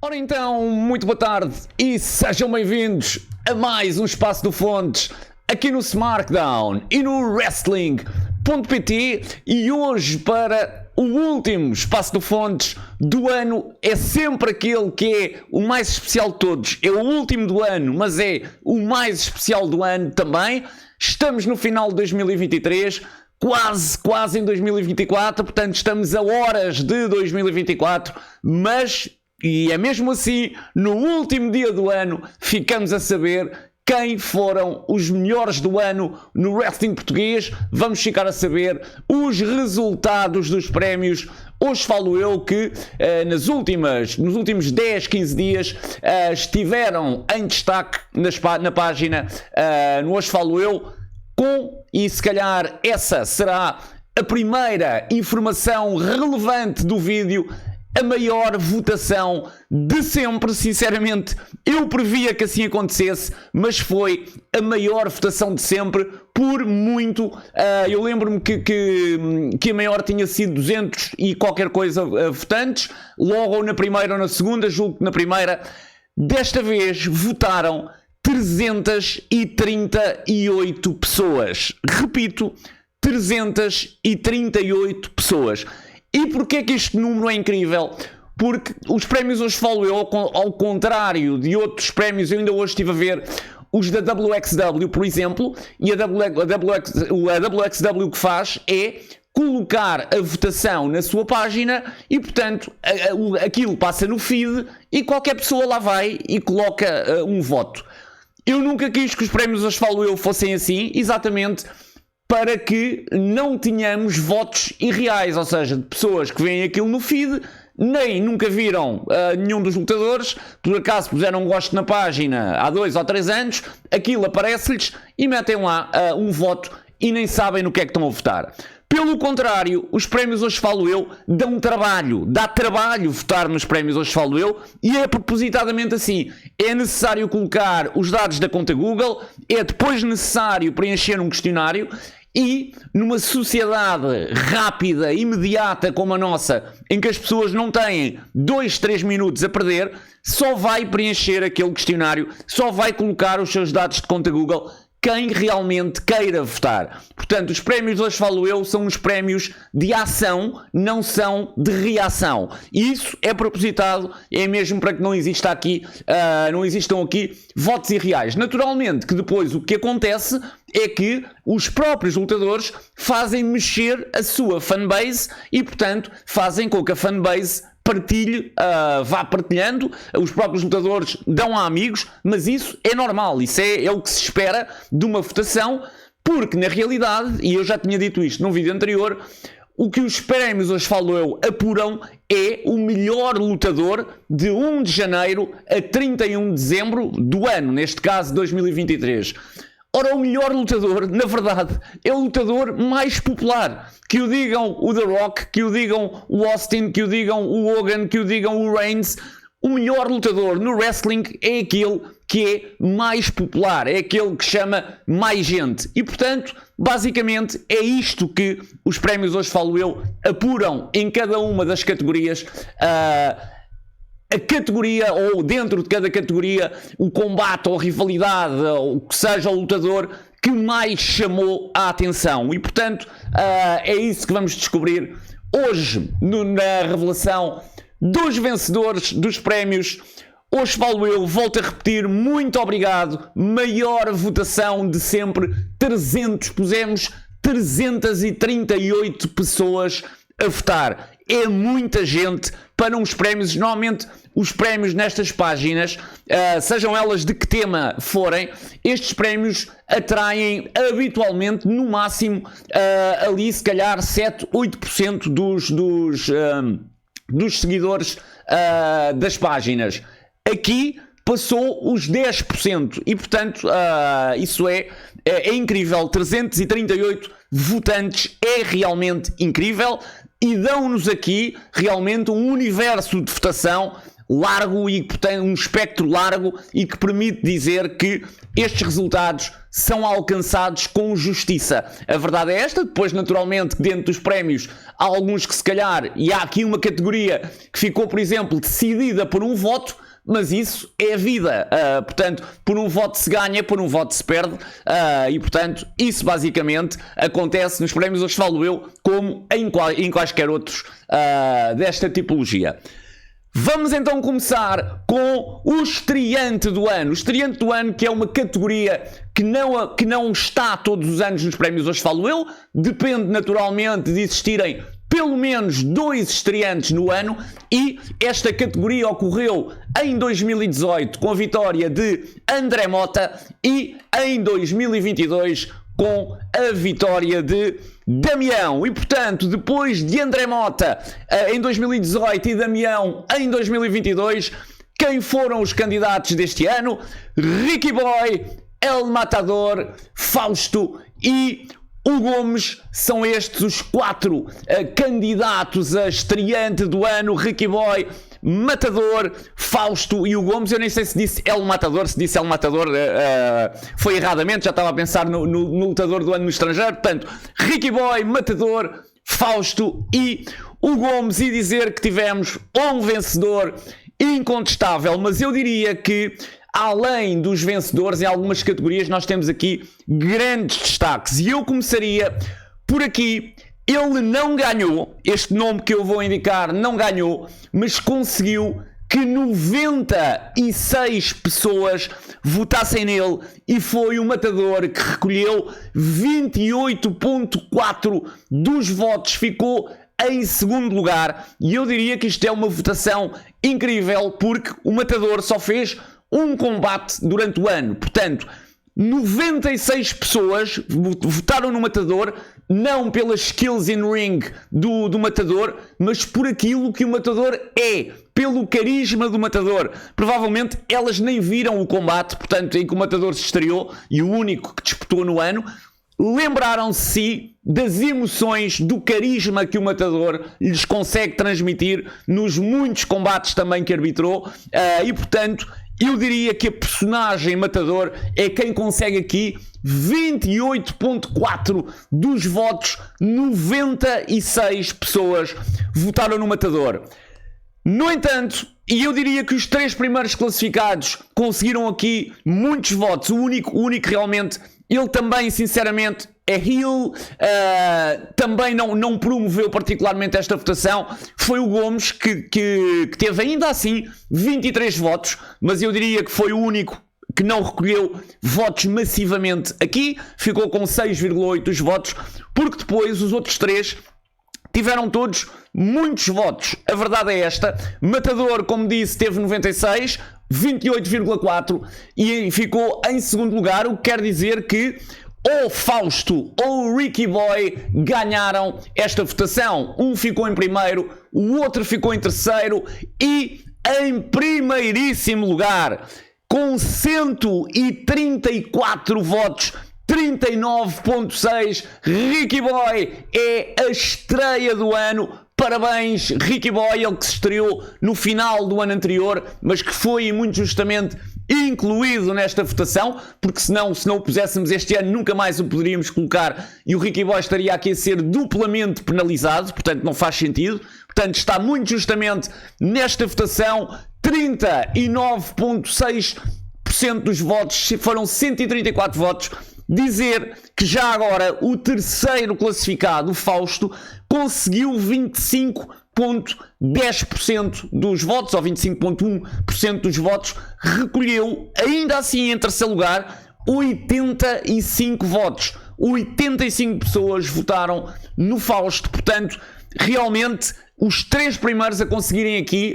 Ora então, muito boa tarde e sejam bem-vindos a mais um Espaço do Fontes aqui no SmackDown e no Wrestling.pt. E hoje, para o último Espaço do Fontes do ano, é sempre aquele que é o mais especial de todos. É o último do ano, mas é o mais especial do ano também. Estamos no final de 2023, quase em 2024, portanto estamos a horas de 2024, mas... E é mesmo assim, no último dia do ano, ficamos a saber quem foram os melhores do ano no wrestling português. Vamos ficar a saber os resultados dos prémios. Hoje falo eu que nos últimos 10, 15 dias estiveram em destaque na página no Hoje Falo Eu, e se calhar essa será a primeira informação relevante do vídeo, a maior votação de sempre. Sinceramente, eu previa que assim acontecesse, mas foi a maior votação de sempre, por muito. Eu lembro-me que a maior tinha sido 200 e qualquer coisa votantes, logo ou na primeira ou na segunda, julgo que na primeira. Desta vez votaram 338 pessoas. Repito, 338 pessoas. E porquê que este número é incrível? Porque os prémios Hoje Falo Eu, ao contrário de outros prémios, eu ainda hoje estive a ver os da WXW, por exemplo, e a WXW o que faz é colocar a votação na sua página e, portanto, aquilo passa no feed e qualquer pessoa lá vai e coloca um voto. Eu nunca quis que os prémios Hoje Falo Eu fossem assim, exatamente para que não tenhamos votos irreais, ou seja, de pessoas que veem aquilo no feed, nem nunca viram nenhum dos lutadores, por acaso puseram um gosto na página há 2 ou 3 anos, aquilo aparece-lhes e metem lá um voto e nem sabem no que é que estão a votar. Pelo contrário, os prémios Hoje Falo Eu dão trabalho, dá trabalho votar nos prémios Hoje Falo Eu, e é propositadamente assim. É necessário colocar os dados da conta Google, é depois necessário preencher um questionário, e numa sociedade rápida, imediata como a nossa, em que as pessoas não têm 2, 3 minutos a perder, só vai preencher aquele questionário, só vai colocar os seus dados de conta Google quem realmente queira votar. Portanto, os prémios Hoje Falo Eu são os prémios de ação, não são de reação. E isso é propositado, é mesmo para que não existam aqui votos irreais. Naturalmente que depois o que acontece é que os próprios lutadores fazem mexer a sua fanbase e, portanto, fazem com que a fanbase vá partilhando, os próprios lutadores dão a amigos, mas isso é normal, isso é o que se espera de uma votação, porque na realidade, e eu já tinha dito isto num vídeo anterior, o que os prémios Hoje Falo Eu apuram é o melhor lutador de 1 de janeiro a 31 de dezembro do ano, neste caso 2023. Ora, o melhor lutador, na verdade, é o lutador mais popular. Que o digam o The Rock, que o digam o Austin, que o digam o Hogan, que o digam o Reigns. O melhor lutador no wrestling é aquele que é mais popular, é aquele que chama mais gente. E, portanto, basicamente é isto que os prémios Hoje Falo Eu apuram em cada uma das categorias. A categoria, ou dentro de cada categoria, o combate ou a rivalidade, ou que seja o lutador que mais chamou a atenção. E, portanto, é isso que vamos descobrir hoje na revelação dos vencedores dos prémios Hoje Falo Eu. Volto a repetir, muito obrigado. Maior votação de sempre. Pusemos 338 pessoas a votar. É muita gente para uns prémios. Normalmente os prémios nestas páginas, sejam elas de que tema forem, estes prémios atraem habitualmente no máximo ali se calhar 7, 8% dos seguidores das páginas. Aqui passou os 10% e, portanto, isso é incrível. 338 votantes é realmente incrível e dão-nos aqui realmente um universo de votação largo e que tem um espectro largo e que permite dizer que estes resultados são alcançados com justiça. A verdade é esta. Depois, naturalmente, dentro dos prémios há alguns que se calhar, e há aqui uma categoria que ficou, por exemplo, decidida por um voto, mas isso é a vida. Portanto, por um voto se ganha, por um voto se perde, e portanto, isso basicamente acontece nos prémios, hoje falo eu, como em quaisquer outros desta tipologia. Vamos então começar com o estreante do ano. O estreante do ano, que é uma categoria que não está todos os anos nos prémios, hoje falo eu, depende naturalmente de existirem pelo menos 2 estreantes no ano, e esta categoria ocorreu em 2018 com a vitória de André Mota e em 2022 com a vitória de Damião. E portanto, depois de André Mota em 2018 e Damião em 2022, quem foram os candidatos deste ano? Ricky Boy, El Matador, Fausto e o Gomes. São estes os 4 candidatos a estreante do ano: Ricky Boy, Matador, Fausto e o Gomes. Eu nem sei se disse El Matador, se disse El Matador foi erradamente, já estava a pensar no lutador do ano no estrangeiro. Portanto, Ricky Boy, Matador, Fausto e o Gomes, e dizer que tivemos um vencedor incontestável. Mas eu diria que, além dos vencedores, em algumas categorias nós temos aqui grandes destaques, e eu começaria por aqui. Ele não ganhou, este nome que eu vou indicar não ganhou, mas conseguiu que 96 pessoas votassem nele, e foi o Matador que recolheu 28,4% dos votos, ficou em segundo lugar, e eu diria que isto é uma votação incrível, porque o Matador só fez um combate durante o ano. Portanto, 96 pessoas votaram no Matador, não pelas skills in ring do Matador, mas por aquilo que o Matador é, pelo carisma do Matador. Provavelmente elas nem viram o combate, portanto, em que o Matador se estreou, e o único que disputou no ano. Lembraram-se das emoções, do carisma que o Matador lhes consegue transmitir nos muitos combates também que arbitrou, e portanto eu diria que a personagem Matador é quem consegue aqui 28,4% dos votos. 96 pessoas votaram no Matador. No entanto, e eu diria que os 3 primeiros classificados conseguiram aqui muitos votos. O único realmente, ele também sinceramente é heel, também não promoveu particularmente esta votação, foi o Gomes, que teve ainda assim 23 votos, mas eu diria que foi o único que não recolheu votos massivamente aqui, ficou com 6,8 dos votos, porque depois os outros 3 tiveram todos muitos votos. A verdade é esta: Matador, como disse, teve 96, 28,4%, e ficou em segundo lugar, o que quer dizer que ou Fausto ou o Ricky Boy ganharam esta votação. Um ficou em primeiro, o outro ficou em terceiro, e em primeiríssimo lugar, com 134 votos, 39,6%, Ricky Boy é a estreia do ano. Parabéns, Ricky Boy, ele que se estreou no final do ano anterior, mas que foi muito justamente incluído nesta votação, porque se não o puséssemos este ano nunca mais o poderíamos colocar, e o Ricky Boy estaria aqui a ser duplamente penalizado, portanto não faz sentido. Portanto, está muito justamente nesta votação. 39,6% dos votos, foram 134 votos. Dizer que já agora o terceiro classificado, o Fausto, conseguiu 25,10% dos votos, ou 25,1% dos votos, recolheu ainda assim em terceiro lugar 85 votos. 85 pessoas votaram no Fausto. Portanto, realmente os 3 primeiros a conseguirem aqui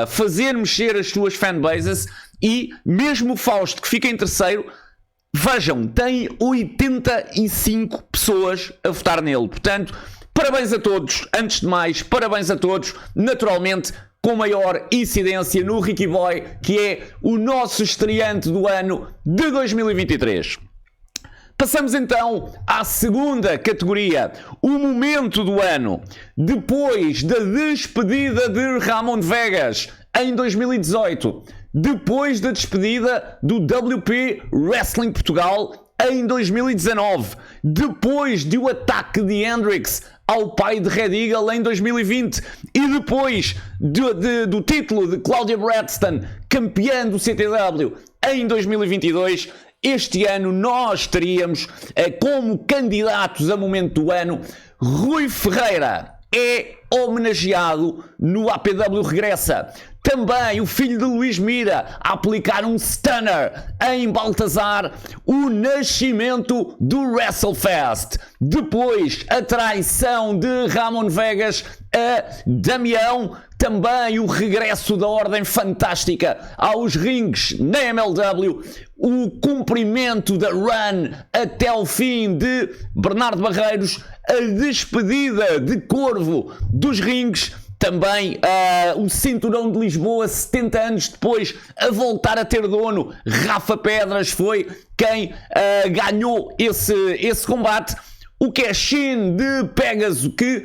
fazer mexer as suas fanbases, e mesmo o Fausto, que fica em terceiro, vejam, tem 85 pessoas a votar nele. Portanto, parabéns a todos. Antes de mais, parabéns a todos. Naturalmente, com maior incidência no Ricky Boy, que é o nosso estreante do ano de 2023. Passamos então à segunda categoria, o momento do ano. Depois da despedida de Ramon Vegas em 2018, depois da despedida do WP Wrestling Portugal em 2019, depois do ataque de Hendrix ao pai de Red Eagle em 2020 e depois do título de Claudia Braxton, campeã do CTW em 2022, este ano nós teríamos como candidatos a momento do ano Rui Ferreira. É homenageado no APW Regressa. Também o filho de Luís Mira a aplicar um stunner em Baltazar, o nascimento do WrestleFest. Depois a traição de Ramon Vegas a Damião, também o regresso da Ordem Fantástica aos rings na MLW, o cumprimento da run até o fim de Bernardo Barreiros, a despedida de Corvo dos rings, também o Cinturão de Lisboa 70 anos depois a voltar a ter dono. Rafa Pedras foi quem ganhou esse combate. O cash-in de Pégaso que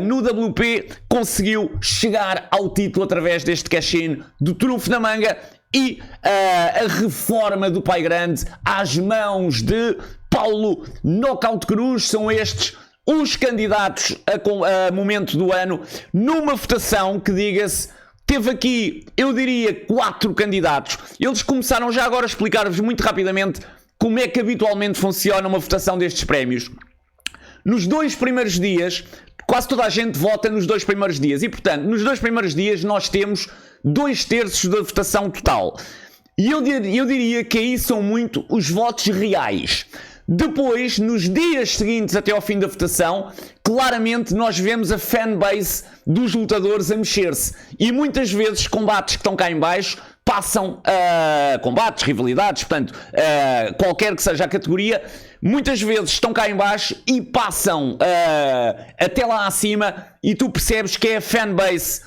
no WP conseguiu chegar ao título através deste cash-in do trunfo na manga, e a reforma do Pai Grande às mãos de Paulo Knockout Cruz. São estes os candidatos a momento do ano, numa votação que, diga-se, teve aqui, eu diria, 4 candidatos. Eles começaram já agora a explicar-vos muito rapidamente como é que habitualmente funciona uma votação destes prémios. Nos 2 primeiros dias, quase toda a gente vota nos 2 primeiros dias. E, portanto, nos 2 primeiros dias nós temos 2/3 da votação total. E eu diria que aí são muito os votos reais. Depois, nos dias seguintes até ao fim da votação, claramente nós vemos a fanbase dos lutadores a mexer-se. E muitas vezes combates que estão cá em baixo passam a combates, rivalidades, portanto, qualquer que seja a categoria, muitas vezes estão cá em baixo e passam até lá acima, e tu percebes que é a fanbase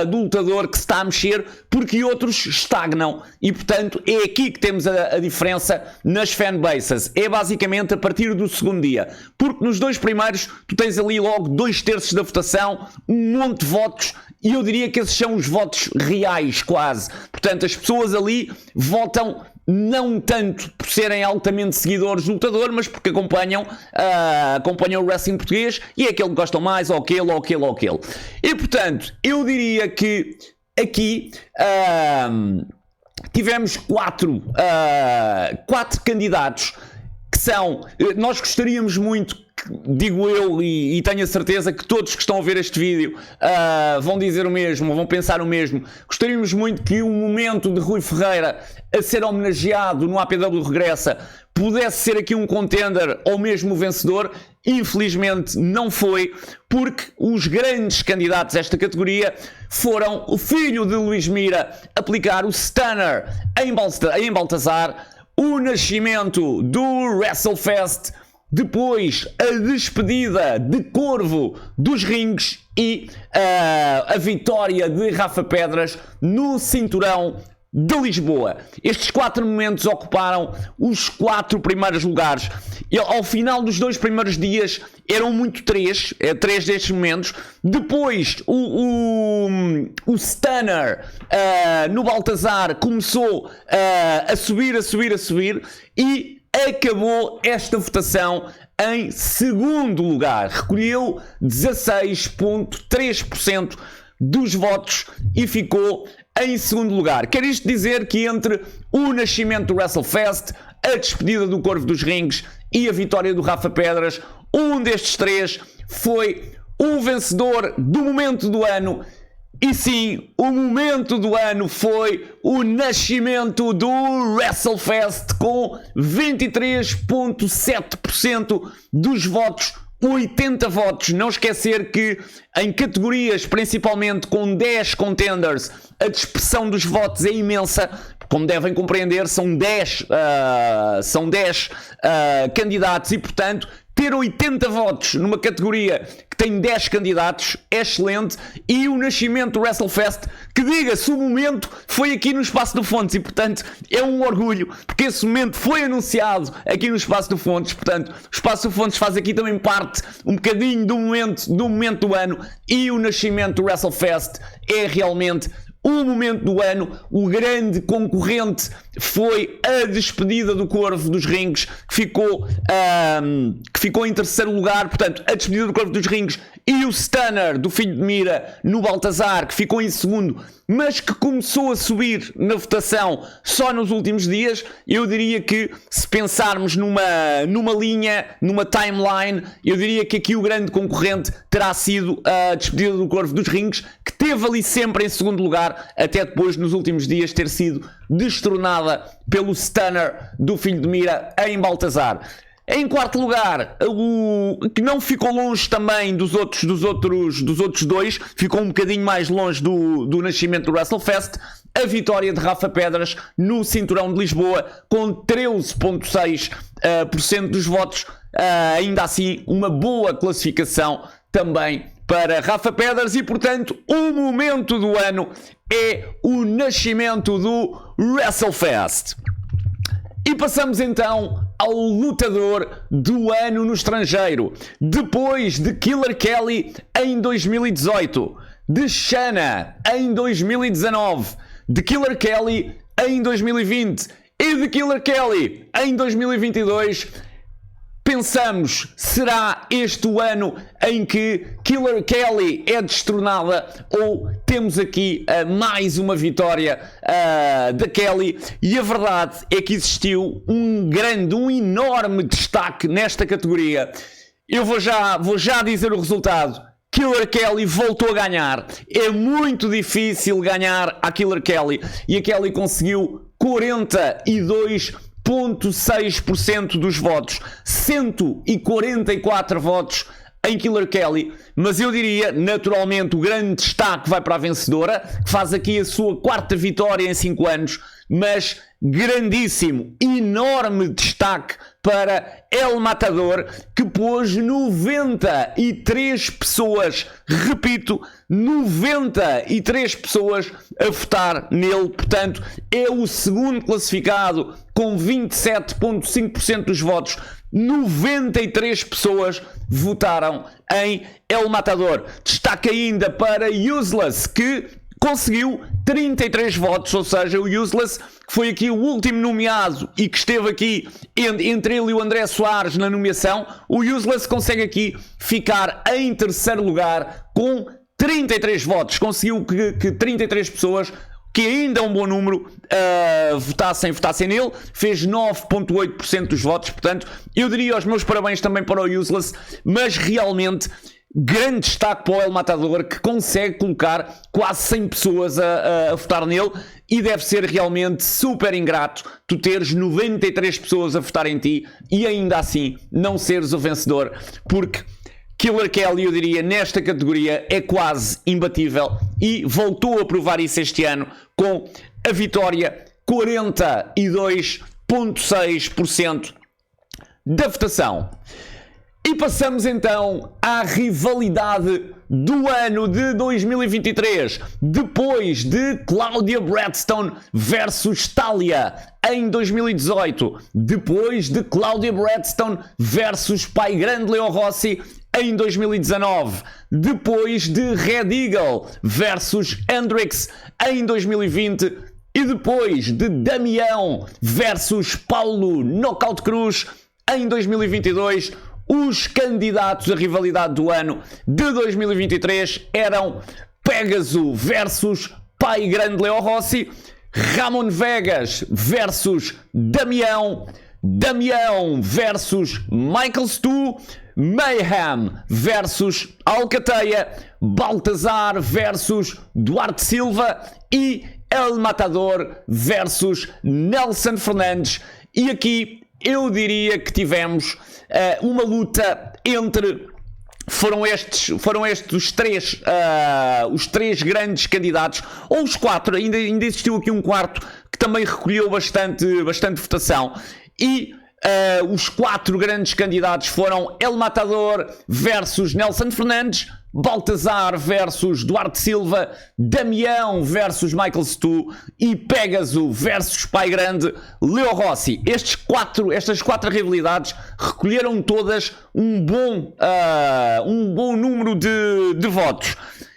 do lutador que se está a mexer, porque outros estagnam. E portanto é aqui que temos a diferença nas fanbases. É basicamente a partir do segundo dia, porque nos 2 primeiros tu tens ali logo 2/3 da votação, um monte de votos, e eu diria que esses são os votos reais quase. Portanto, as pessoas ali votam não tanto por serem altamente seguidores do lutador, mas porque acompanham o wrestling português e é aquele que gostam mais, ou aquele, ou aquele, ou aquele. E portanto, eu diria que aqui tivemos 4 candidatos que são, nós gostaríamos muito, digo eu, e tenho a certeza que todos que estão a ver este vídeo vão dizer o mesmo, vão pensar o mesmo. Gostaríamos muito que o momento de Rui Ferreira a ser homenageado no APW Regressa pudesse ser aqui um contender ou mesmo o vencedor. Infelizmente não foi, porque os grandes candidatos a esta categoria foram o filho de Luís Mira aplicar o stunner em Baltazar, o nascimento do WrestleFest, depois a despedida de Corvo dos rings e a vitória de Rafa Pedras no Cinturão de Lisboa. Estes 4 momentos ocuparam os 4 primeiros lugares. E ao final dos 2 primeiros dias eram muito 3 destes momentos. Depois o stunner no Baltazar começou a subir e acabou esta votação em segundo lugar. Recolheu 16,3% dos votos e ficou em segundo lugar. Quer isto dizer que entre o nascimento do WrestleFest, a despedida do Corvo dos Rings e a vitória do Rafa Pedras, um destes 3 foi o vencedor do momento do ano. E sim, o momento do ano foi o nascimento do WrestleFest, com 23,7% dos votos, 80 votos. Não esquecer que em categorias, principalmente com 10 contenders, a dispersão dos votos é imensa. Como devem compreender, são 10 candidatos e, portanto, ter 80 votos numa categoria que tem 10 candidatos é excelente, e o nascimento do WrestleFest, que diga-se, o momento foi aqui no Espaço do Fontes, e portanto é um orgulho, porque esse momento foi anunciado aqui no Espaço do Fontes. Portanto, o Espaço do Fontes faz aqui também parte um bocadinho do momento do ano, e o nascimento do WrestleFest é realmente o momento do ano. O grande concorrente foi a despedida do Corvo dos Rings, que ficou em terceiro lugar. Portanto, a despedida do Corvo dos Rings, e o Stunner do Filho de Mira no Baltazar, que ficou em segundo, mas que começou a subir na votação só nos últimos dias. Eu diria que, se pensarmos numa linha, numa timeline, eu diria que aqui o grande concorrente terá sido a despedida do Corvo dos Rings, que teve ali sempre em segundo lugar, até depois, nos últimos dias, ter sido destronada pelo Stunner do Filho de Mira em Baltazar. Em quarto lugar, o que não ficou longe também dos outros dois, ficou um bocadinho mais longe do nascimento do WrestleFest, a vitória de Rafa Pedras no Cinturão de Lisboa, com 13,6% dos votos. Ainda assim, uma boa classificação também para Rafa Pedras, e portanto o momento do ano é o nascimento do WrestleFest. E passamos então ao lutador do ano no estrangeiro. Depois de Killer Kelly em 2018, de Shana em 2019, de Killer Kelly em 2020 e de Killer Kelly em 2022, pensamos, será este o ano em que Killer Kelly é destronada, ou temos aqui mais uma vitória da Kelly? E a verdade é que existiu um enorme destaque nesta categoria. Eu vou já dizer o resultado. Killer Kelly voltou a ganhar. É muito difícil ganhar a Killer Kelly, e a Kelly conseguiu 42,6% dos votos, 144 votos em Killer Kelly. Mas eu diria, naturalmente, o grande destaque vai para a vencedora, que faz aqui a sua quarta vitória em 5 anos, mas grandíssimo, enorme destaque para El Matador, que pôs 93 pessoas, repito, 93 pessoas a votar nele. Portanto, é o segundo classificado com 27,5% dos votos. 93 pessoas votaram em El Matador. Destaque ainda para Useless, que conseguiu 33 votos, ou seja, o Useless, que foi aqui o último nomeado e que esteve aqui entre ele e o André Soares na nomeação. O Useless consegue aqui ficar em terceiro lugar com 33 votos. Conseguiu que 33 pessoas, que ainda é um bom número, votassem nele. Fez 9,8% dos votos. Portanto, eu diria os meus parabéns também para o Useless, mas realmente grande destaque para o El Matador, que consegue colocar quase 100 pessoas a votar nele, e deve ser realmente super ingrato tu teres 93 pessoas a votar em ti e ainda assim não seres o vencedor, porque Killer Kelly, eu diria, nesta categoria é quase imbatível, e voltou a provar isso este ano com a vitória, 42,6% da votação. E passamos então à rivalidade do ano de 2023, depois de Claudia Bradstone versus Talia em 2018, depois de Claudia Bradstone versus Pai Grande Leo Rossi em 2019, depois de Red Eagle versus Hendrix em 2020 e depois de Damião versus Paulo Knockout Cruz em 2022. Os candidatos à rivalidade do ano de 2023 eram Pégaso versus Pai Grande Leo Rossi, Ramon Vegas versus Damião, Damião versus Michael Stu, Mayhem versus Alcateia, Baltazar versus Duarte Silva e El Matador versus Nelson Fernandes. E aqui eu diria que tivemos uma luta entre... Foram estes os três grandes candidatos, ou os quatro, ainda existiu aqui um quarto que também recolheu bastante votação, e Os 4 grandes candidatos foram El Matador versus Nelson Fernandes, Baltazar versus Duarte Silva, Damião versus Michael Stu e Pégaso versus Pai Grande Leo Rossi. Estas 4 rivalidades recolheram todas um bom número de votos.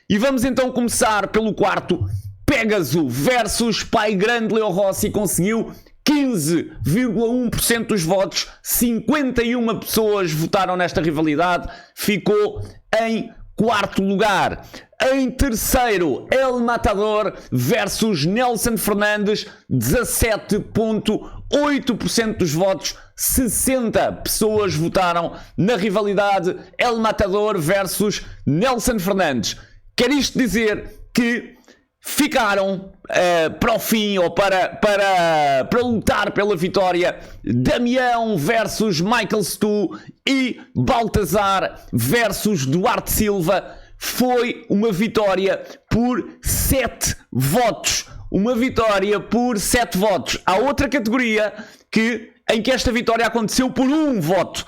E vamos então começar pelo quarto. Pégaso versus Pai Grande Leo Rossi conseguiu 15,1% dos votos, 51 pessoas votaram nesta rivalidade, ficou em quarto lugar. Em terceiro, El Matador versus Nelson Fernandes, 17,8% dos votos, 60 pessoas votaram na rivalidade El Matador versus Nelson Fernandes. Quer isto dizer que ficaram para o fim, ou para lutar pela vitória, Damião versus Michael Stu e Baltazar versus Duarte Silva. Foi uma vitória por 7 votos. Uma vitória por 7 votos. Há outra categoria em que esta vitória aconteceu por 1 voto.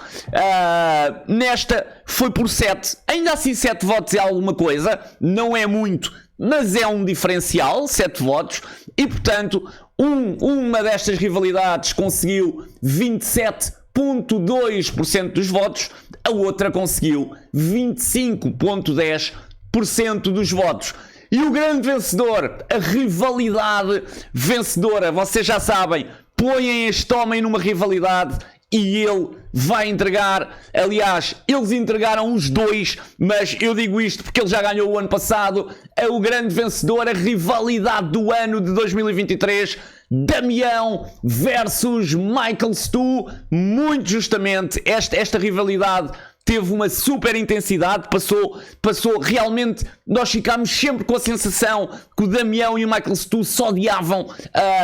Nesta foi por 7. Ainda assim 7 votos é alguma coisa. Não é muito, mas é um diferencial, 7 votos, e portanto uma destas rivalidades conseguiu 27,2% dos votos, a outra conseguiu 25,10% dos votos. E o grande vencedor, a rivalidade vencedora, vocês já sabem, põem este homem numa rivalidade e ele vai entregar. Aliás, eles entregaram os 2, mas eu digo isto porque ele já ganhou o ano passado. É o grande vencedor, a rivalidade do ano de 2023, Damião versus Michael Stu. Muito justamente, esta rivalidade teve uma super intensidade, passou realmente, nós ficámos sempre com a sensação que o Damião e o Michael Stu se odiavam,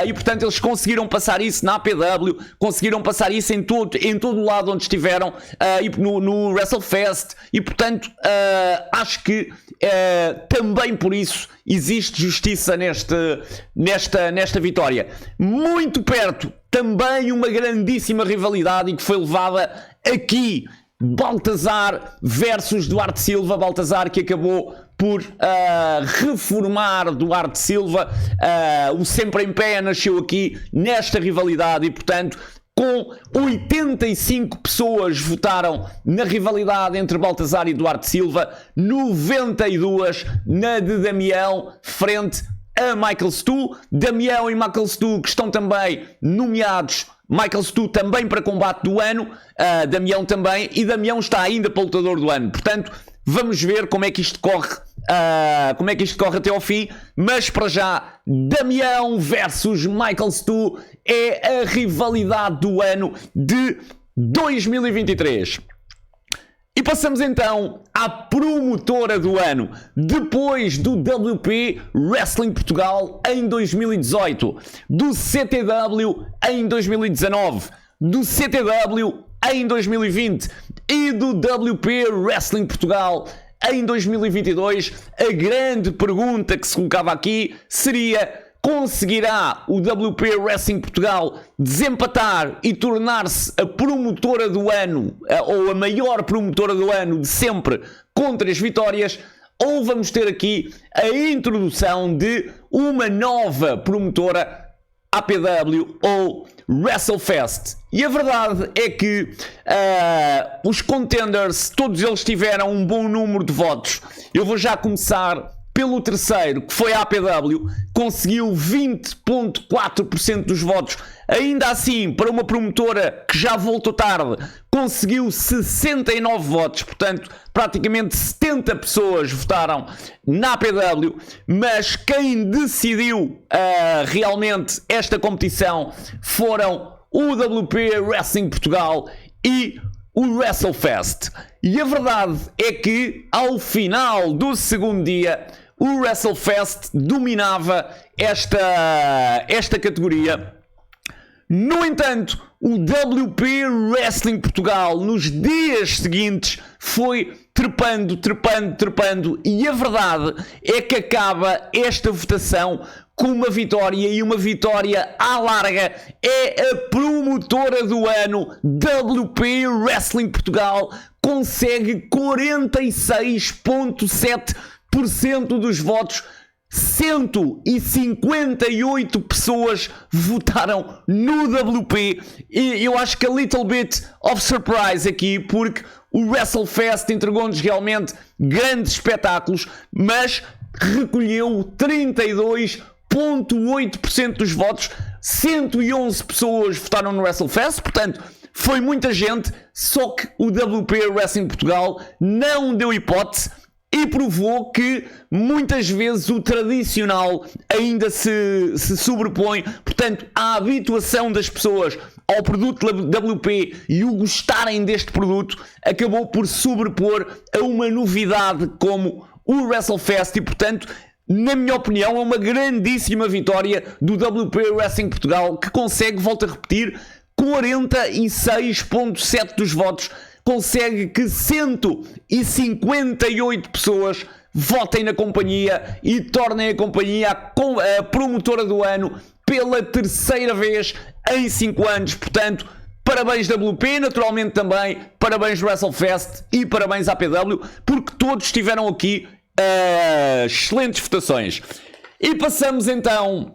e portanto eles conseguiram passar isso na APW, conseguiram passar isso em todo o lado onde estiveram, e no WrestleFest, e portanto acho que também por isso existe justiça nesta vitória. Muito perto, também uma grandíssima rivalidade e que foi levada aqui, Baltazar versus Duarte Silva. Baltazar que acabou por reformar Duarte Silva. O Sempre em Pé nasceu aqui nesta rivalidade e portanto com 85 pessoas votaram na rivalidade entre Baltazar e Duarte Silva, 92 na de Damião frente a Michael Stu. Damião e Michael Stu que estão também nomeados, Michael Stu também para combate do ano, Damião também, e Damião está ainda para lutador do ano. Portanto, vamos ver como é que isto corre, até ao fim. Mas para já, Damião versus Michael Stu é a rivalidade do ano de 2023. E passamos então à promotora do ano. Depois do WP Wrestling Portugal em 2018, do CTW em 2019, do CTW em 2020 e do WP Wrestling Portugal em 2022, a grande pergunta que se colocava aqui seria: conseguirá o WP Wrestling Portugal desempatar e tornar-se a promotora do ano, ou a maior promotora do ano de sempre, com 3 vitórias? Ou vamos ter aqui a introdução de uma nova promotora, APW ou WrestleFest? E a verdade é que os contenders, todos eles tiveram um bom número de votos. Eu vou já começar pelo terceiro, que foi a APW, conseguiu 20,4% dos votos. Ainda assim, para uma promotora que já voltou tarde, conseguiu 69 votos, portanto, praticamente 70 pessoas votaram na APW, mas quem decidiu realmente esta competição foram o WP Wrestling Portugal e o WrestleFest. E a verdade é que, ao final do segundo dia, o WrestleFest dominava esta categoria. No entanto, o WP Wrestling Portugal nos dias seguintes foi trepando, e a verdade é que acaba esta votação com uma vitória, e uma vitória à larga. É a promotora do ano, WP Wrestling Portugal, consegue 46,7% dos votos. 158 pessoas votaram no WP, e eu acho que a little bit of surprise aqui, porque o WrestleFest entregou-nos realmente grandes espetáculos, mas recolheu 32,8% dos votos. 111 pessoas votaram no WrestleFest, portanto foi muita gente, só que o WP Wrestling Portugal não deu hipótese e provou que muitas vezes o tradicional ainda se sobrepõe. Portanto, a habituação das pessoas ao produto WP e o gostarem deste produto acabou por sobrepor a uma novidade como o WrestleFest, e portanto, na minha opinião, é uma grandíssima vitória do WP Wrestling Portugal, que consegue, volto a repetir, 46,7% dos votos. Consegue que 158 pessoas votem na companhia e tornem a companhia a promotora do ano pela terceira vez em 5 anos. Portanto, parabéns WP, naturalmente também, parabéns WrestleFest e parabéns APW, porque todos tiveram aqui excelentes votações. E passamos então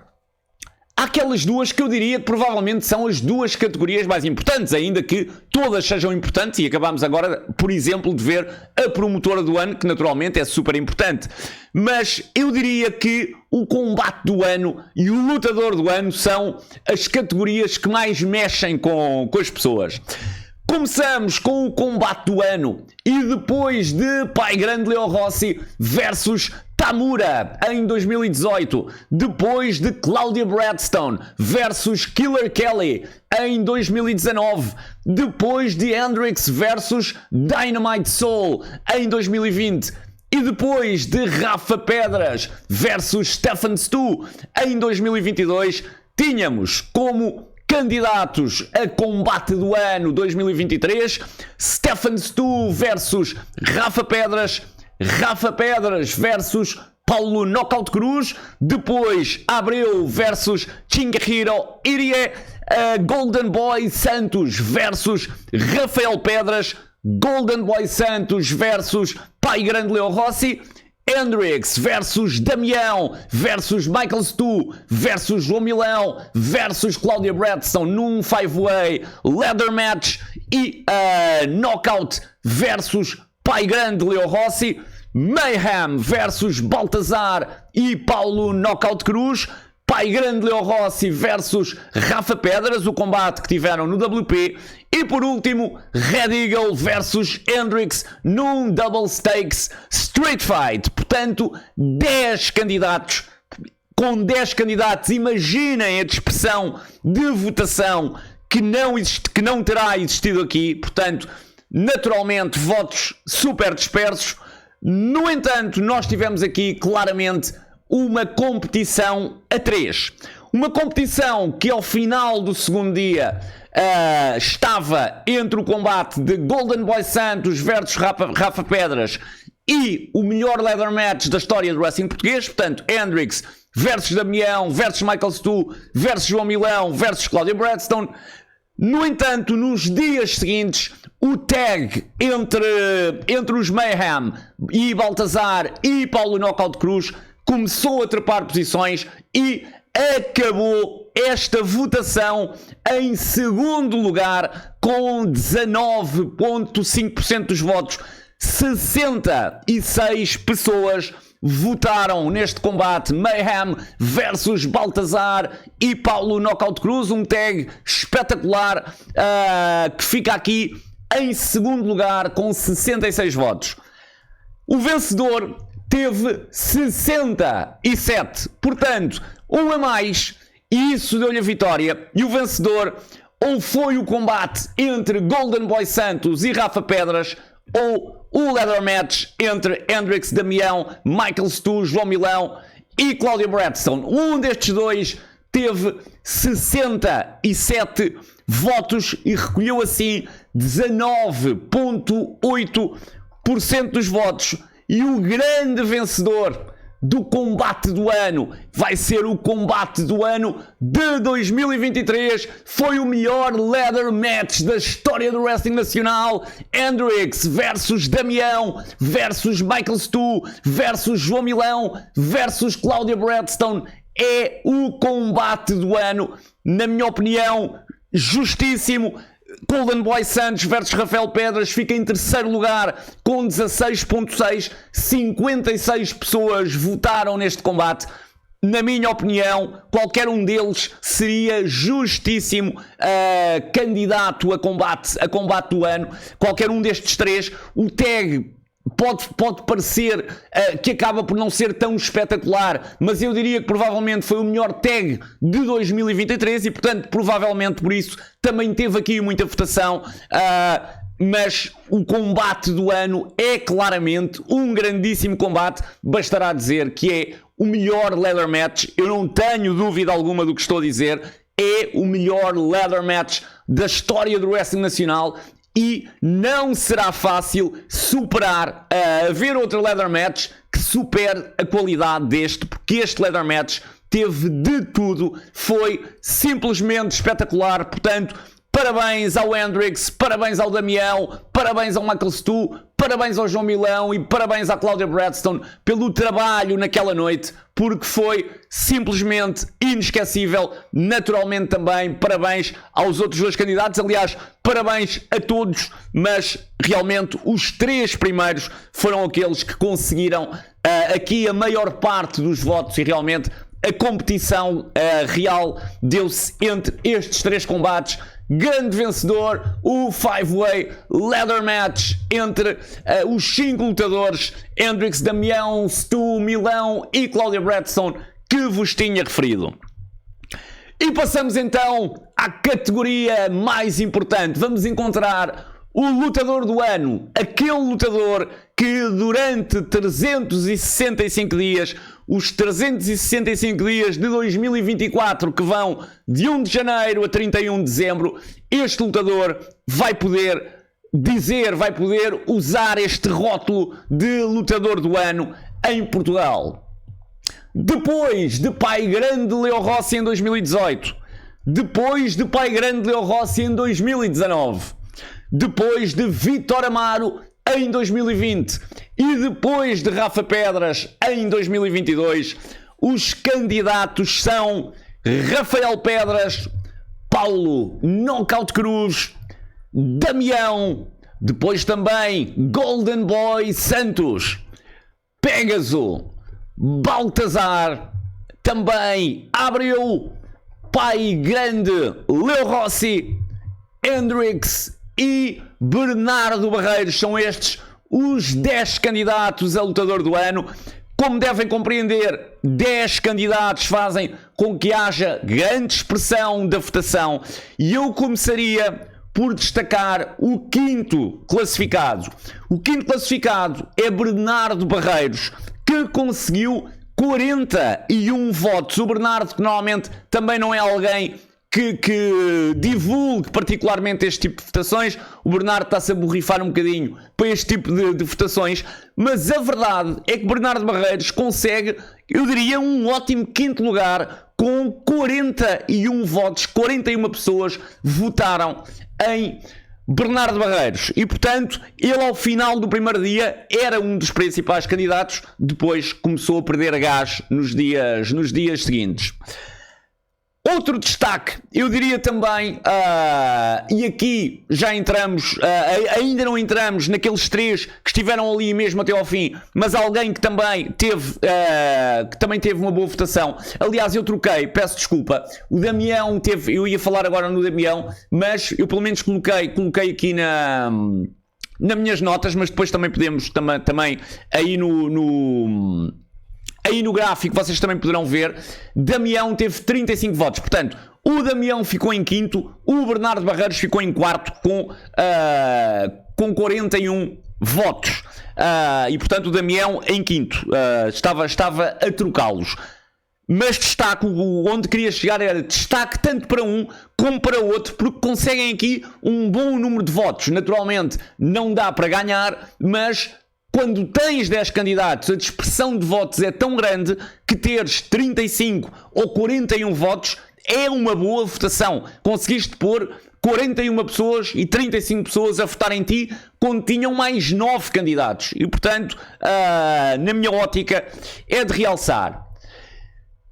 àquelas duas que eu diria que provavelmente são as duas categorias mais importantes, ainda que todas sejam importantes, e acabamos agora, por exemplo, de ver a promotora do ano, que naturalmente é super importante. Mas eu diria que o combate do ano e o lutador do ano são as categorias que mais mexem com as pessoas. Começamos com o combate do ano, e depois de Pai Grande Leo Rossi versus Tamura em 2018, depois de Claudia Bradstone versus Killer Kelly em 2019, depois de Hendrix versus Dynamite Soul em 2020, e depois de Rafa Pedras versus Stefan Stu em 2022, tínhamos como candidatos a combate do ano 2023 Stefan Stu versus Rafa Pedras versus Paulo Knockout Cruz, depois Abreu versus Chingahiro Irie, Golden Boy Santos versus Rafael Pedras, Golden Boy Santos versus Pai Grande Leo Rossi, Hendrix versus Damião versus Michael Stu versus João Milão versus Claudia Bradstone num 5-way Leather Match, e Knockout versus Pai Grande Leo Rossi, Mayhem versus Baltazar e Paulo Knockout Cruz, Pai Grande Leo Rossi versus Rafa Pedras, o combate que tiveram no WP, e por último Red Eagle versus Hendrix num Double Stakes Street Fight. Portanto, 10 candidatos. Com 10 candidatos, imaginem a dispersão de votação que não terá existido aqui. Portanto, naturalmente, votos super dispersos. No entanto, nós tivemos aqui claramente uma competição a 3. Uma competição que ao final do segundo dia estava entre o combate de Golden Boy Santos versus Rafa Pedras e o melhor leather match da história do wrestling português. Portanto, Hendrix versus Damião versus Michael Stu versus João Milão versus Claudia Bradstone. No entanto, nos dias seguintes, o tag entre os Mayhem e Baltazar e Paulo Knockout Cruz começou a trepar posições e acabou esta votação em segundo lugar com 19,5% dos votos. 66 pessoas votaram neste combate, Mayhem versus Baltazar e Paulo Knockout Cruz, um tag espetacular que fica aqui em segundo lugar com 66 votos. O vencedor teve 67, portanto, um a mais, e isso deu-lhe a vitória. E o vencedor ou foi o combate entre Golden Boy Santos e Rafa Pedras, ou o leather match entre Hendrix Damião, Michael Stu, João Milão e Claudia Bradstone. Um destes dois teve 67 votos e recolheu assim 19,8% dos votos. E o grande vencedor do combate do ano. Vai ser o combate do ano de 2023. Foi o melhor ladder match da história do wrestling nacional. Hendrix versus Damião versus Michael Stu versus João Milão versus Claudia Bradstone. É o combate do ano. Na minha opinião, justíssimo. Golden Boy Santos versus Rafael Pedras fica em terceiro lugar com 16.6. 56 pessoas votaram neste combate. Na minha opinião, qualquer um deles seria justíssimo candidato a combate do ano. Qualquer um destes três. O tag pode parecer que acaba por não ser tão espetacular, mas eu diria que provavelmente foi o melhor tag de 2023 e, portanto, provavelmente por isso também teve aqui muita votação. Mas o combate do ano é claramente um grandíssimo combate. Bastará dizer que é o melhor ladder match. Eu não tenho dúvida alguma do que estou a dizer. É o melhor ladder match da história do wrestling nacional. E não será fácil superar, haver outro ladder match que supere a qualidade deste, porque este ladder match teve de tudo, foi simplesmente espetacular. Portanto, parabéns ao Hendrix, parabéns ao Damião, parabéns ao Michael Stu, parabéns ao João Milão e parabéns à Claudia Bradstone pelo trabalho naquela noite, porque foi simplesmente inesquecível. Naturalmente também parabéns aos outros dois candidatos, aliás, parabéns a todos, mas realmente os três primeiros foram aqueles que conseguiram aqui a maior parte dos votos e realmente a competição real deu-se entre estes três combates. Grande vencedor, o 5-way ladder match entre os 5 lutadores Hendrix, Damião, Stu, Milão e Claudia Bradstone que vos tinha referido. E passamos então à categoria mais importante. Vamos encontrar o lutador do ano, aquele lutador que durante 365 dias, os 365 dias de 2024 que vão de 1 de janeiro a 31 de dezembro, este lutador vai poder usar este rótulo de lutador do ano em Portugal. Depois de Pai Grande Leo Rossi em 2018, depois de Pai Grande Leo Rossi em 2019, depois de Vitor Amaro em 2020 e depois de Rafa Pedras em 2022, os candidatos são Rafael Pedras, Paulo Knockout Cruz, Damião, depois também Golden Boy Santos, Pégaso, Baltazar, também Abreu, Pai Grande Leo Rossi, Hendrix e Bernardo Barreiros. São estes os 10 candidatos a lutador do ano. Como devem compreender, 10 candidatos fazem com que haja grande expressão da votação. E eu começaria por destacar o quinto classificado. O quinto classificado é Bernardo Barreiros, que conseguiu 41 votos. O Bernardo, que normalmente também não é alguém que divulgue particularmente este tipo de votações, o Bernardo está-se a borrifar um bocadinho para este tipo de votações, mas a verdade é que Bernardo Barreiros consegue, eu diria, um ótimo quinto lugar com 41 votos, 41 pessoas votaram em Bernardo Barreiros e, portanto, ele ao final do primeiro dia era um dos principais candidatos, depois começou a perder gás nos dias seguintes. Outro destaque, eu diria também, e aqui já entramos, ainda não entramos naqueles três que estiveram ali mesmo até ao fim, mas alguém que também teve uma boa votação. Aliás, eu troquei, peço desculpa, o Damião teve, eu ia falar agora no Damião, mas eu pelo menos coloquei aqui nas minhas notas, mas depois também podemos, também aí Aí no gráfico vocês também poderão ver, Damião teve 35 votos, portanto, o Damião ficou em quinto, o Bernardo Barreiros ficou em quarto com 41 votos, e portanto o Damião em quinto, estava a trocá-los. Mas destaque, onde queria chegar era destaque tanto para um como para o outro, porque conseguem aqui um bom número de votos. Naturalmente não dá para ganhar, mas quando tens 10 candidatos, a dispersão de votos é tão grande que teres 35 ou 41 votos é uma boa votação. Conseguiste pôr 41 pessoas e 35 pessoas a votar em ti quando tinham mais 9 candidatos. E, portanto, na minha ótica, é de realçar.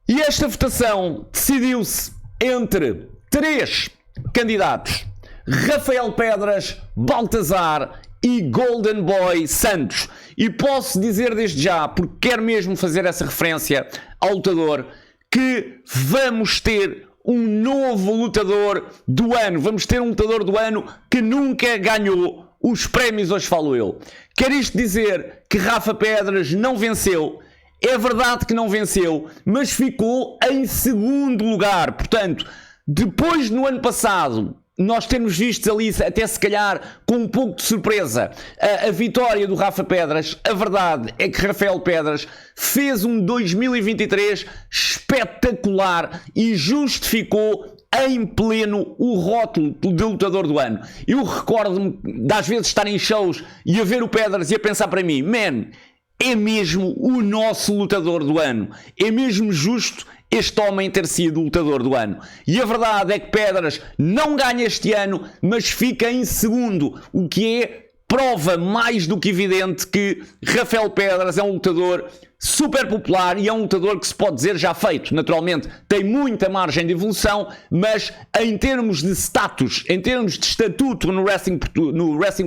E esta votação decidiu-se entre 3 candidatos: Rafael Pedras, Baltazar e Golden Boy Santos. E posso dizer desde já, porque quero mesmo fazer essa referência ao lutador, que vamos ter um novo lutador do ano. Vamos ter um lutador do ano que nunca ganhou os prémios Hoje Falo Eu. Quer isto dizer que Rafa Pedras não venceu? É verdade que não venceu, mas ficou em segundo lugar. Portanto, depois no ano passado nós temos visto ali, até se calhar com um pouco de surpresa, a vitória do Rafa Pedras, a verdade é que Rafael Pedras fez um 2023 espetacular e justificou em pleno o rótulo de lutador do ano. Eu recordo-me de às vezes estar em shows e a ver o Pedras e a pensar para mim, man, é mesmo o nosso lutador do ano. É mesmo justo este homem ter sido o lutador do ano. E a verdade é que Pedras não ganha este ano, mas fica em segundo, o que é prova mais do que evidente que Rafael Pedras é um lutador super popular e é um lutador que se pode dizer já feito. Naturalmente tem muita margem de evolução, mas em termos de status, em termos de estatuto no wrestling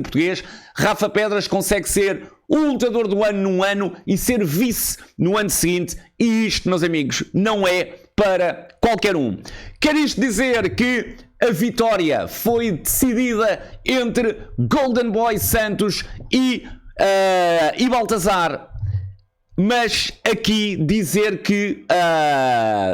português, Rafa Pedras consegue ser o lutador do ano num ano e ser vice no ano seguinte, e isto, meus amigos, não é para qualquer um. Quer isto dizer que a vitória foi decidida entre Golden Boy Santos e Baltazar, mas aqui dizer que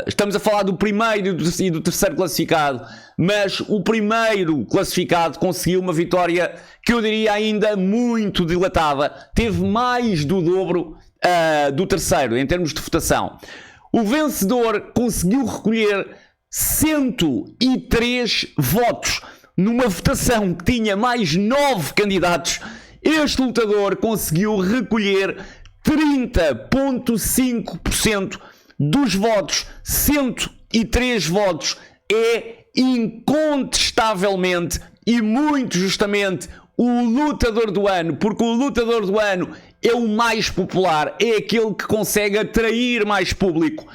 estamos a falar do primeiro e do terceiro classificado, mas o primeiro classificado conseguiu uma vitória que eu diria ainda muito dilatada, teve mais do dobro do terceiro em termos de votação. O vencedor conseguiu recolher 103 votos numa votação que tinha mais 9 candidatos. Este lutador conseguiu recolher 30,5% dos votos. 103 votos é incontestavelmente e muito justamente o lutador do ano, porque o lutador do ano é o mais popular, é aquele que consegue atrair mais público.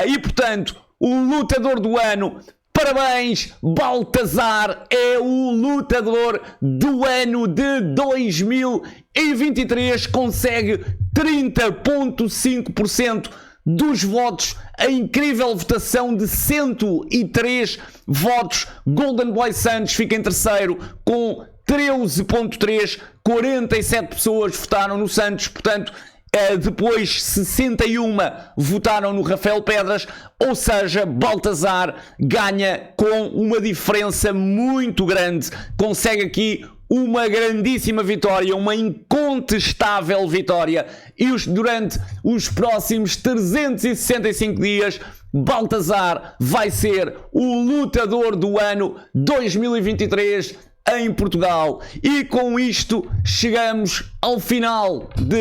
E portanto, o lutador do ano, parabéns, Baltazar é o lutador do ano de 2023, consegue 30,5% dos votos, a incrível votação de 103 votos. Golden Boy Santos fica em terceiro com 13,3%, 47 pessoas votaram no Santos, portanto, depois 61 votaram no Rafael Pedras, ou seja, Baltazar ganha com uma diferença muito grande, consegue aqui uma grandíssima vitória, uma incontestável vitória, e durante os próximos 365 dias, Baltazar vai ser o lutador do ano 2023 em Portugal. E com isto chegamos ao final da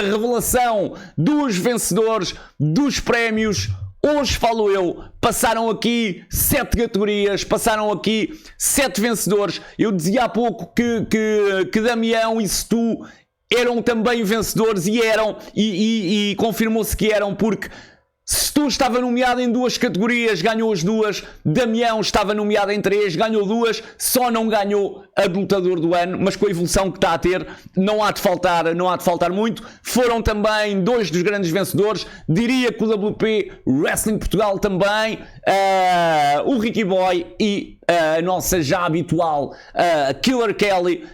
revelação dos vencedores dos prémios Hoje Falo Eu. Passaram aqui 7 categorias, passaram aqui 7 vencedores. Eu dizia há pouco que Damião e Setu eram também vencedores, e eram, e confirmou-se que eram, porque Setu estava nomeado em 2 categorias, ganhou as 2. Damião estava nomeado em 3, ganhou 2, só não ganhou a de lutador do ano, mas com a evolução que está a ter, não há de faltar muito. Foram também 2 dos grandes vencedores, diria que o WP Wrestling Portugal também, o Ricky Boy e a nossa já habitual Killer Kelly,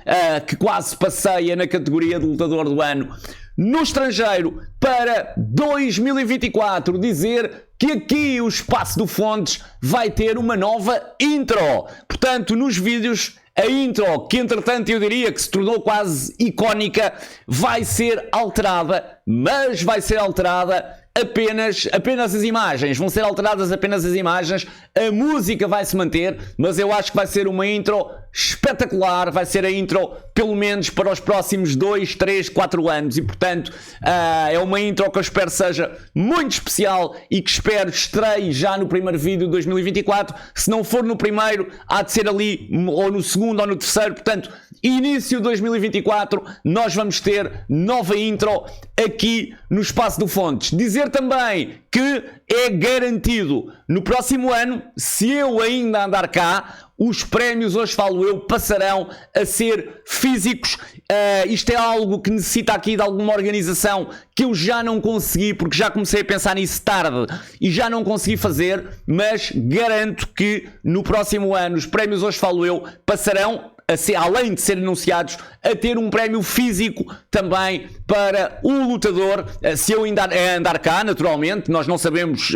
que quase passeia na categoria de lutador do ano. No estrangeiro, para 2024, dizer que aqui o Espaço do Fontes vai ter uma nova intro. Portanto, nos vídeos, a intro, que entretanto eu diria que se tornou quase icónica, vai ser alterada, mas vai ser alterada apenas as imagens. Vão ser alteradas apenas as imagens, a música vai se manter, mas eu acho que vai ser uma intro espetacular, vai ser a intro pelo menos para os próximos 2, 3, 4 anos e portanto é uma intro que eu espero seja muito especial e que espero estreie já no primeiro vídeo de 2024, se não for no primeiro há de ser ali ou no segundo ou no terceiro, portanto início de 2024 nós vamos ter nova intro aqui no Espaço do Fontes. Dizer também que é garantido no próximo ano, se eu ainda andar cá, os prémios Hoje Falo Eu passarão a ser físicos. Isto é algo que necessita aqui de alguma organização que eu já não consegui, porque já comecei a pensar nisso tarde e já não consegui fazer, mas garanto que no próximo ano os prémios Hoje Falo Eu passarão a ser, além de serem anunciados, a ter um prémio físico também para o lutador, se eu ainda andar cá, naturalmente, nós não sabemos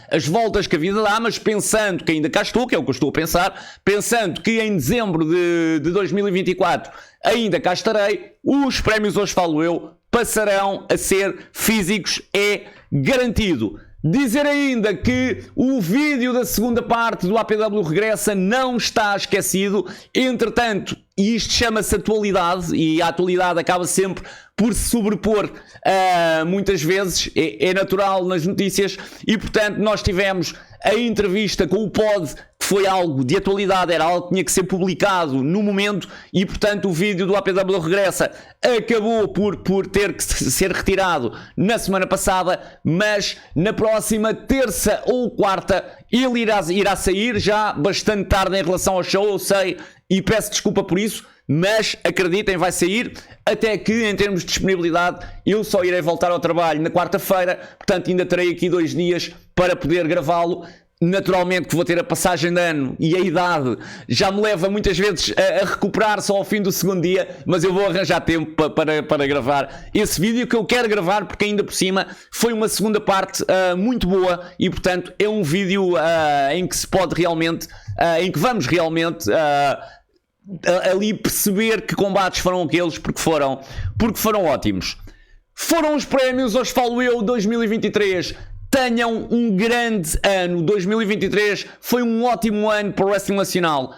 as voltas que a vida dá, mas pensando que ainda cá estou, que é o que eu estou a pensar, pensando que em dezembro de 2024 ainda cá estarei, os prémios Hoje Falo Eu passarão a ser físicos, é garantido. Dizer ainda que o vídeo da segunda parte do APW Regressa não está esquecido, entretanto, e isto chama-se atualidade, e a atualidade acaba sempre por se sobrepor muitas vezes, é natural nas notícias, e portanto nós tivemos a entrevista com o Pod, que foi algo de atualidade, era algo que tinha que ser publicado no momento, e portanto o vídeo do APW Regressa acabou por ter que ser retirado na semana passada, mas na próxima terça ou quarta ele irá sair, já bastante tarde em relação ao show, eu sei, e peço desculpa por isso, mas acreditem, vai sair, até que em termos de disponibilidade eu só irei voltar ao trabalho na quarta-feira, portanto ainda terei aqui 2 dias para poder gravá-lo. Naturalmente que vou ter a passagem de ano e a idade já me leva muitas vezes a recuperar só ao fim do segundo dia, mas eu vou arranjar tempo para gravar esse vídeo que eu quero gravar, porque ainda por cima foi uma segunda parte muito boa e portanto é um vídeo em que se pode realmente, em que vamos realmente ali perceber que combates foram aqueles, porque foram ótimos. Foram os prémios Hoje Falo Eu 2023. Tenham um grande ano. 2023 foi um ótimo ano para o wrestling nacional.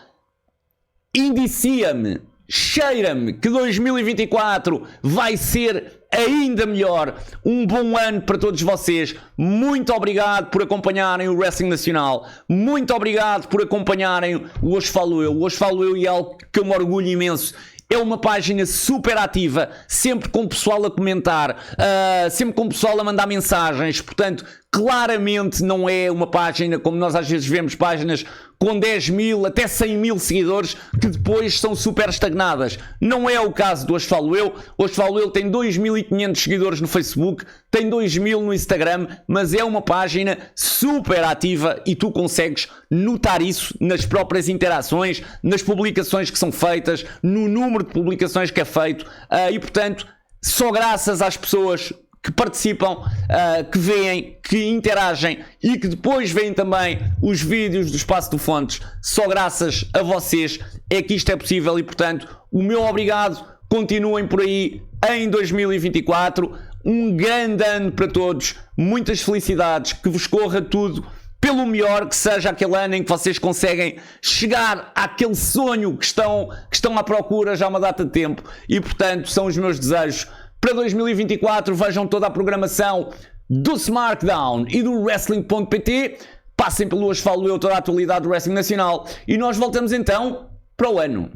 Indicia-me, cheira-me que 2024 vai ser ainda melhor. Um bom ano para todos vocês. Muito obrigado por acompanharem o Wrestling Nacional. Muito obrigado por acompanharem o Hoje Falo Eu. O Hoje Falo Eu é algo que eu me orgulho imenso. É uma página super ativa, sempre com pessoal a comentar, sempre com pessoal a mandar mensagens, portanto, claramente não é uma página, como nós às vezes vemos páginas com 10 mil até 100 mil seguidores, que depois são super estagnadas. Não é o caso do Hoje Falo Eu. Hoje Falo Eu tem 2.500 seguidores no Facebook, tem 2.000 no Instagram, mas é uma página super ativa e tu consegues notar isso nas próprias interações, nas publicações que são feitas, no número de publicações que é feito e portanto só graças às pessoas que participam, que veem, que interagem e que depois veem também os vídeos do Espaço do Fontes, só graças a vocês é que isto é possível e portanto o meu obrigado, continuem por aí em 2024, um grande ano para todos, muitas felicidades, que vos corra tudo pelo melhor, que seja aquele ano em que vocês conseguem chegar àquele sonho que estão à procura já há uma data de tempo e portanto são os meus desejos para 2024. Vejam toda a programação do SmackDown e do Wrestling.pt, passem pelo Hoje Falo Eu, toda a atualidade do Wrestling Nacional e nós voltamos então para o ano.